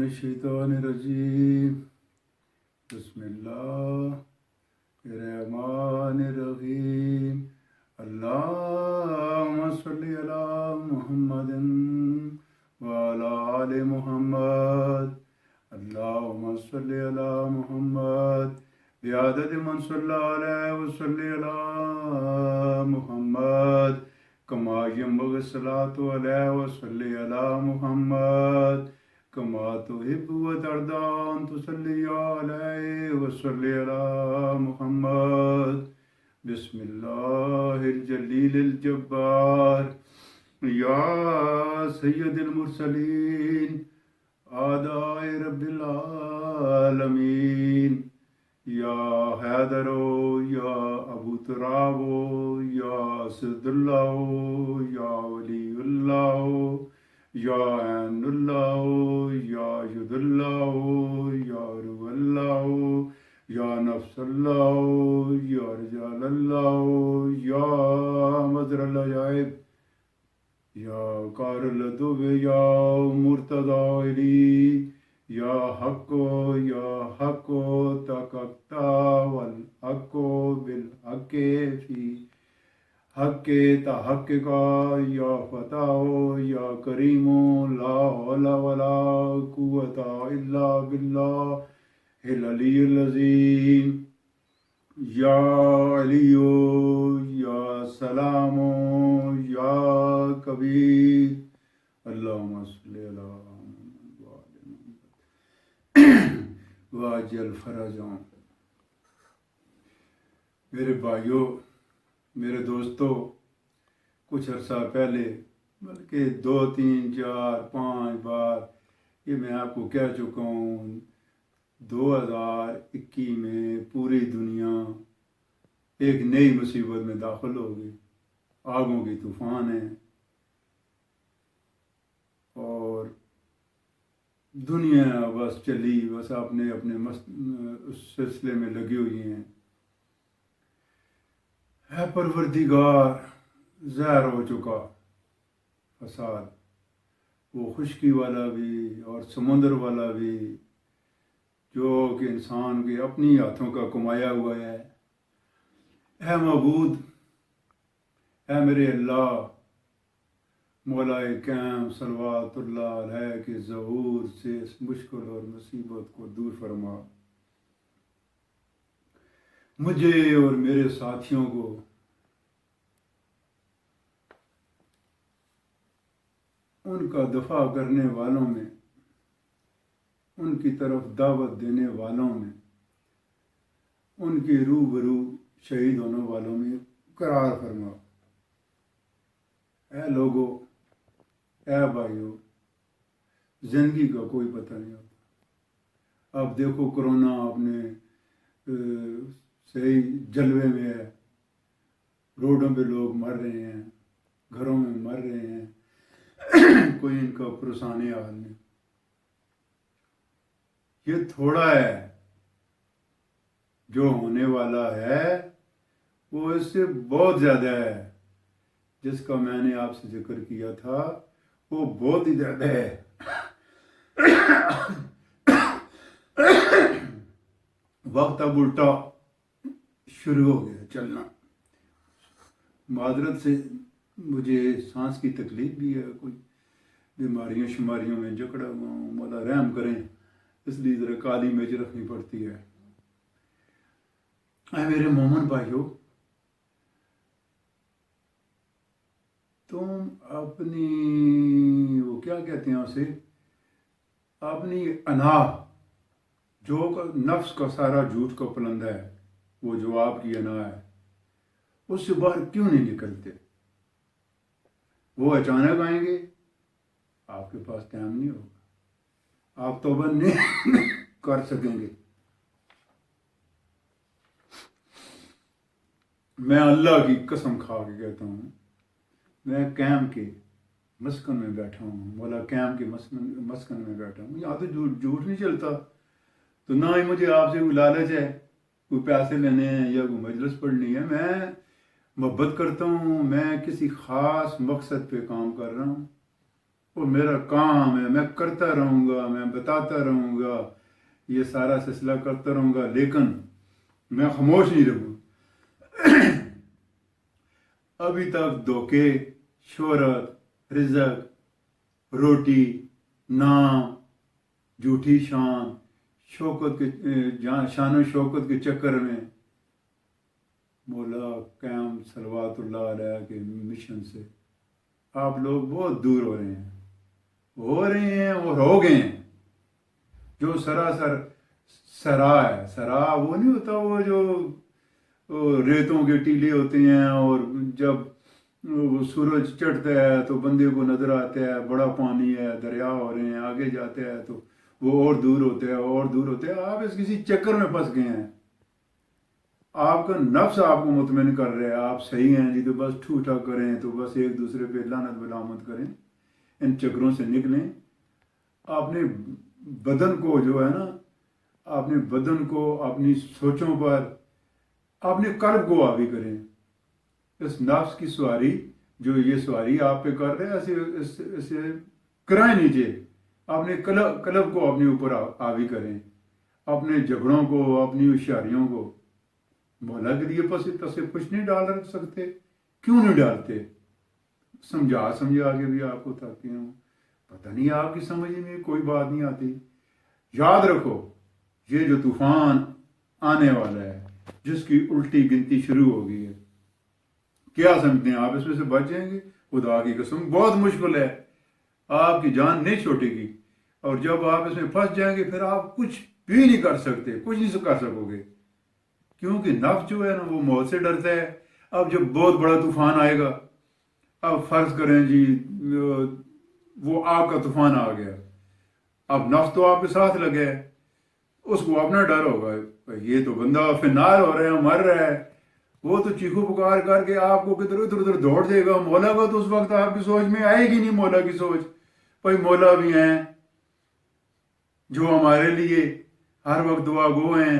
मिनश्शैतानिर्रजीम बिस्मिल्लाहिर्रहमानिर्रहीम अल्लाहुम्मा सल्लि अला मुहम्मदिन व अला आलि मुहम्मद अल्लाहुम्मा सल्लि अला मुहम्मद बिअददि मन सल्ला अलैहि व सल्लि अला मुहम्मद कमा यंबगि सलातु अलैहि व सल्लि अला मुहम्मद कमा तुहिब्बु व तर्दा अन तुसल्ली अलैहि व सल्लि अला मुहम्मद बिस्मिल्लाहिल जलीलिल जब्बार या सय्यदिल मुरसलीन आदाए रब्बिल आलमीन या हैदरो या अबू तुराबो या असदुल्लाहो या वलीउल्लाहो या ऐनुल्लाहो या युदुल्लाहो या रुवल्लाहो या नफ्सल्लाहो या रिजालल्लाहो या मजरल अजाइब या कारल दुब या मुर्तदा इली या हक्को तकक्ता वल हक्को बिल हक्के फी हक्के तहक्का या फताहो या करीमो ला हौला वला कुव्वता इल्ला बिल्लाहिल अलिय्यिल अज़ीम या अलियो या सलामो या कबीर अल्लाहुम्मा सल्लि अला वाजल फराजों। मेरे भाइयों, मेरे दोस्तों, कुछ अर्सा पहले बल्कि 2, 3, 4, 5 बार ये मैं आपको कह चुका हूँ 2021 में पूरी दुनिया एक नई मुसीबत में दाखिल होगी। आगों की तूफान है और दुनिया बस चली बस अपने अपने उस सिलसिले में लगी हुई हैं। है परवरदिगार ज़ाहिर हो चुका फसाद, वो खुशकी वाला भी और समुंदर वाला भी, जो कि इंसान के अपनी हाथों का कमाया हुआ है। मबूद है मेरे अल्लाह मौलाए कैम सल्लल्लाहु अलैहि के ज़हूर से इस मुश्किल और मुसीबत को दूर फरमा, मुझे और मेरे साथियों को उनका दफा करने वालों में, उनकी तरफ दावत देने वालों में, उनके रूबरू शहीद होने वालों में करार फरमा। ऐ लोगों, ऐ भाइयों, जिंदगी का कोई पता नहीं होता। अब देखो कोरोना अपने सही जलवे में है, रोडों पे लोग मर रहे हैं, घरों में मर रहे हैं, कोई इनका परेशानी हाल नहीं। ये थोड़ा है, जो होने वाला है वो इससे बहुत ज़्यादा है। जिसका मैंने आपसे जिक्र किया था वो बहुत ही ज़्यादा है। वक्त अब उल्टा शुरू हो गया चलना। माजरत से मुझे सांस की तकलीफ भी है, कोई बीमारियों शुमारियों में जकड़ा हुआ हूँ, मौला रहम करें, इसलिए ज़रा काली मेज रखनी पड़ती है। मेरे मोमन भाइयों, तुम अपनी वो क्या कहते हैं उसे, अपनी अना, जो नफ्स का सारा झूठ का पलंदा है, वो जो आपकी अना है, उससे बाहर क्यों नहीं निकलते? वो अचानक आएंगे, आपके पास टाइम नहीं होगा, आप तौबा नहीं कर सकेंगे। मैं अल्लाह की कसम खा के कहता हूँ, मैं कैम के मस्कन में बैठा हूँ, मौला कैम के मस्कन में बैठा हूँ। यहाँ तो झूठ नहीं चलता, तो ना ही मुझे आपसे कोई लालच है, कोई पैसे लेने हैं या कोई मजलिस पढ़नी है। मैं मोहब्बत करता हूँ, मैं किसी ख़ास मकसद पे काम कर रहा हूँ, وہ میرا کام ہے، میں کرتا رہوں گا، میں بتاتا رہوں گا، یہ سارا سلسلہ کرتا رہوں گا، لیکن میں خاموش نہیں رہوں۔ ابھی تک دھوکے، شہرت، رزق، روٹی، نام، جھوٹی شان، شوکت کے شان و شوکت کے چکر میں مولا قائم صلوات اللہ علیہ کے مشن سے آپ لوگ بہت دور ہو رہے ہیں اور ہو گئے ہیں۔ جو سراسر سرا ہے، سرا وہ نہیں ہوتا، وہ جو ریتوں کے ٹیلے ہوتے ہیں، اور جب وہ سورج چڑھتا ہے تو بندے کو نظر آتا ہے بڑا پانی ہے، دریا ہو رہے ہیں، آگے جاتے ہیں تو وہ اور دور ہوتے ہیں اور دور ہوتے ہیں۔ آپ اس کسی چکر میں پھنس گئے ہیں۔ آپ کا نفس آپ کو مطمئن کر رہا ہے آپ صحیح ہیں جی، تو بس ٹھوٹا کریں، تو بس ایک دوسرے پہ لعنت ملامت کریں، ان چکروں سے نکلیں۔ اپنے بدن کو جو ہے نا، اپنے بدن کو، اپنی سوچوں پر، اپنے قلب کو حاوی کریں۔ اس نفس کی سواری، جو یہ سواری آپ پہ کر رہے ہیں، اسے کرائیں نیچے۔ اپنے قلب کو اپنے اوپر حاوی کریں، اپنے جھگڑوں کو، اپنی ہوشیاریوں کو۔ مولا کے لیے پسے کچھ نہیں ڈال سکتے؟ کیوں نہیں ڈالتے؟ سمجھا کے بھی آپ کو تھکتے ہوں، پتہ نہیں آپ کی سمجھ میں کوئی بات نہیں آتی۔ یاد رکھو، یہ جو طوفان آنے والا ہے، جس کی الٹی گنتی شروع ہو گئی ہے، کیا سمجھتے ہیں آپ اس میں سے بچ جائیں گے؟ خدا کی قسم بہت مشکل ہے، آپ کی جان نہیں چھوٹے گی، اور جب آپ اس میں پھنس جائیں گے پھر آپ کچھ بھی نہیں کر سکتے، کچھ نہیں کر سکو گے، کیونکہ نفس جو ہے نا وہ موت سے ڈرتا ہے۔ اب جب بہت بڑا طوفان آئے گا، اب فرض کریں جی وہ آگ کا طوفان آ گیا، اب نفس تو آپ کے ساتھ لگے ہے، اس کو اپنا ڈر ہوگا، یہ تو بندہ فنار ہو رہا ہے، مر رہا ہے، وہ تو چیخو پکار کر کے آپ کو ادھر ادھر دوڑ دے گا۔ مولا کا تو اس وقت آپ کی سوچ میں آئے گی نہیں، مولا کی سوچ، بھائی مولا بھی ہیں جو ہمارے لیے ہر وقت دعا گو ہیں،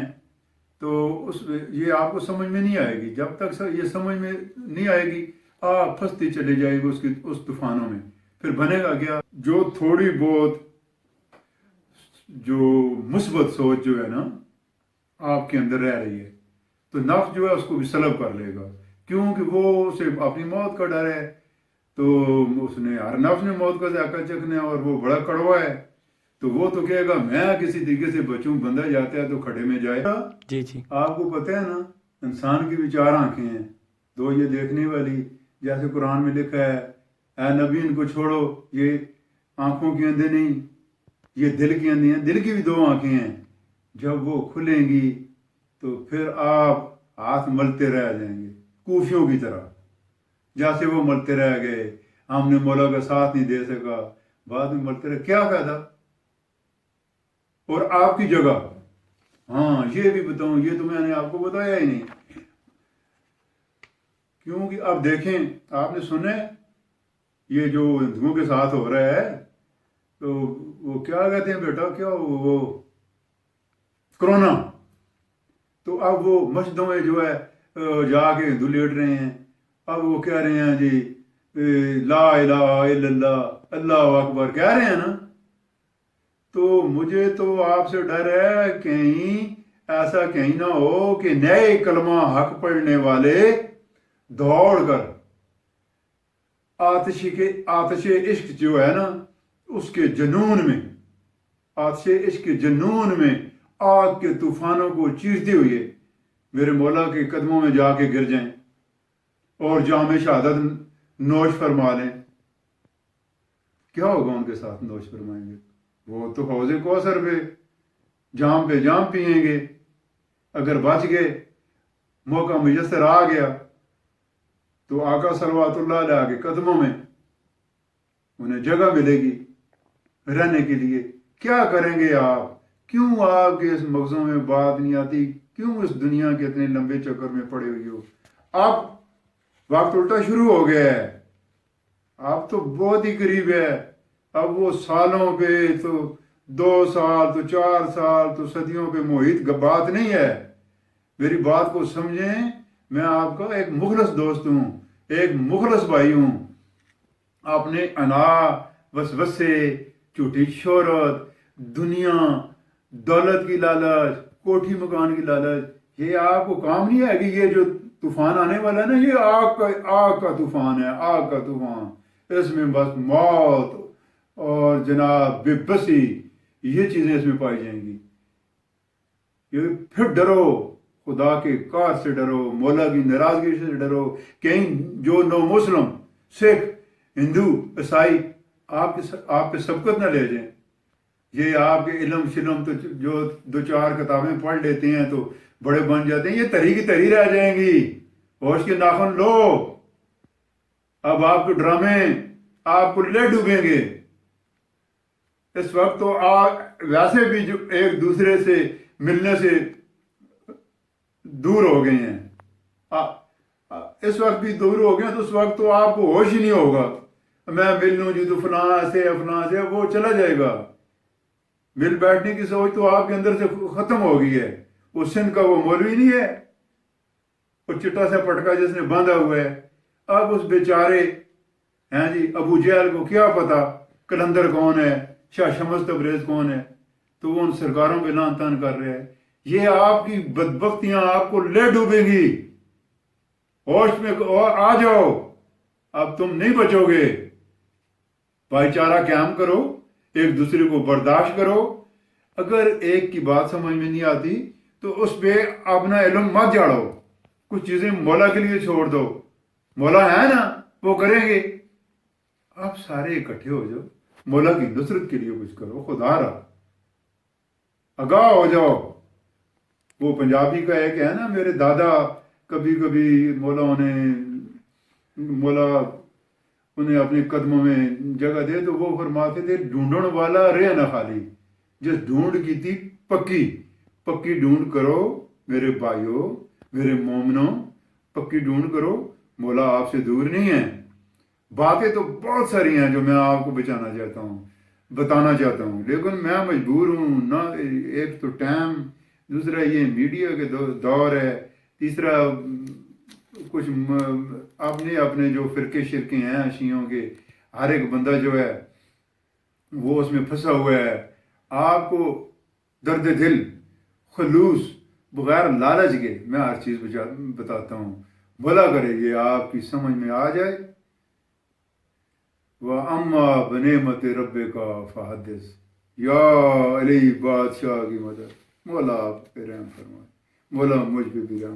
تو یہ آپ کو سمجھ میں نہیں آئے گی۔ جب تک یہ سمجھ میں نہیں آئے گی، آپ پھنستے چلے جائے گی اس طوفانوں میں، پھر بنے گا کیا؟ جو تھوڑی بہت جو مثبت سوچ جو ہے نا آپ کے اندر رہ رہی ہے، تو نفس جو ہے اس کو بھی سلب کر لے گا، کیونکہ وہ اسے اپنی موت کا ڈر ہے، تو اس نے ہر نفس نے موت کا ذائقہ چکھنا ہے، اور وہ بڑا کڑوا ہے، تو وہ تو کہے گا میں کسی طریقے سے بچوں۔ بندہ جاتا ہے تو کھڑے میں جائے گا۔ جی جی، آپ کو پتہ ہے نا، انسان کی بھی چار آنکھیں ہیں، دو یہ دیکھنے والی، جیسے قرآن میں لکھا ہے اے نبی ان کو چھوڑو، یہ آنکھوں کی اندھے نہیں، یہ دل کی اندھے ہیں، دل کی بھی دو آنکھیں ہیں، جب وہ کھلیں گی تو پھر آپ ہاتھ ملتے رہ جائیں گے کوفیوں کی طرح، جیسے وہ ملتے رہ گئے، ہم نے مولا کا ساتھ نہیں دے سکا، بعد میں ملتے رہے، کیا فائدہ؟ اور آپ کی جگہ، ہاں یہ بھی بتاؤں، یہ تو میں نے آپ کو بتایا ہی نہیں، کیونکہ اب دیکھیں، آپ نے سنے یہ جو ہندوؤں کے ساتھ ہو رہا ہے، تو وہ کیا کہتے ہیں بیٹا، کیا وہ کرونا، تو اب وہ مسجدوں میں جو ہے جا کے ہندو لیٹ رہے ہیں، اب وہ کہہ رہے ہیں جی لا الہ الا اللہ، اللہ اکبر کہہ رہے ہیں نا، تو مجھے تو آپ سے ڈر ہے کہیں ایسا کہیں نہ ہو کہ نئے کلمہ حق پڑھنے والے دوڑ کر آتش عشق جو ہے نا اس کے جنون میں، آتش عشق کے جنون میں آگ کے طوفانوں کو چیرتے ہوئے میرے مولا کے قدموں میں جا کے گر جائیں اور جام شہادت نوش فرما لیں۔ کیا ہوگا ان کے ساتھ؟ نوش فرمائیں گے وہ تو حوض کوثر پہ جام پئیں گے، اگر بچ گئے، موقع میسر آ گیا تو آقا صلوات اللہ علیہ کے قدموں میں انہیں جگہ ملے گی رہنے کے لیے۔ کیا کریں گے آپ؟ کیوں آپ کے اس مغزوں میں بات نہیں آتی؟ کیوں اس دنیا کے اتنے لمبے چکر میں پڑے ہوئی ہو؟ اب وقت الٹا شروع ہو گیا ہے، اب تو بہت ہی قریب ہے، اب وہ سالوں پہ تو 2 سال تو 4 سال تو صدیوں پہ محیط بات نہیں ہے۔ میری بات کو سمجھیں، میں آپ کا ایک مخلص دوست ہوں، ایک مخلص بھائی ہوں، اپنے انا वसवसे, झूठी शोहरत, दुनिया, दौलत की लालच, कोठी मकान की लालच, ये आपको काम नहीं है कि ये जो तूफान आने वाला है ना, ये आग का तूफान है, आग का तूफान। इसमें बस मौत और जनाब बेबसी, ये चीज़ें इसमें पाई जाएंगी। ये फिर डरो, खुदा के कार से डरो, मौला की नाराजगी से डरो। कहीं जो नो मुस्लिम, सिख, हिंदू, ईसाई आप पे सबकत न ले जाएं। ये आपके इल्म शिलम तो जो दो चार किताबें पढ़ लेते हैं तो बड़े बन जाते हैं, ये तरी की तरी रह जाएंगी। होश के नाखुन लो, अब आपके ड्रामे आपको ले डूबेंगे। इस वक्त तो वैसे भी जो एक दूसरे से मिलने से दूर हो गए हैं, इस वक्त भी दूर हो गए, तो उस वक्त तो आपको होश ही नहीं होगा। मैं मिल लूँ जी तो फलां से वो चला जाएगा। मिल बैठने की सोच तो आपके अंदर से खत्म हो गई है। वो सिंध का वो मौलवी नहीं है, वो चिट्टा सा पटका जिसने बांधा हुआ है। अब उस बेचारे हैं जी अबू जहल को क्या पता कलंदर कौन है, शाह शमस तबरेज कौन है, तो वो उन सरकारों पे लान तान कर रहे हैं। ये आपकी बदबख्तियां आपको ले डूबेंगी। होश में आ जाओ, अब तुम नहीं बचोगे। भाईचारा कायम करो, एक दूसरे को बर्दाश्त करो। अगर एक की बात समझ में नहीं आती तो उस पर अपना इल्म मत झाड़ो, कुछ चीजें मौला के लिए छोड़ दो। मौला है ना, वो करेंगे। आप सारे इकट्ठे हो जाओ, मौला की नुसरत के लिए कुछ करो। खुदा रहा आगाह हो जाओ। वो पंजाबी का एक है ना, मेरे दादा कभी कभी मौला उन्हें अपने कदमों में जगह दे तो वो फरमाते थे, ढूंढण वाला रहे ना खाली, जिस ढूंढ की थी पक्की। पक्की ढूंढ करो मेरे भाइयों, मेरे मोमनों, पक्की ढूंढ करो। मौला आपसे दूर नहीं है। बातें तो बहुत सारी हैं जो मैं आपको बताना चाहता हूँ, लेकिन मैं मजबूर हूँ ना। एक तो टाइम, दूसरा ये मीडिया के दौर है, तीसरा कुछ अपने अपने जो फिरके शिरके हैं शियों के, हर एक बंदा जो है वो उसमें फंसा हुआ है। आपको दर्द दिल खलूस बगैर लालच के मैं हर चीज़ बताता हूँ। भला करेगी आपकी समझ में आ जाए। वह अम्मा बनेमत रब्बे का फहदिस, या अली बादशाह की मदद। मौला आप पे रहम फरमाए, मौला मुझ पे भी रहम।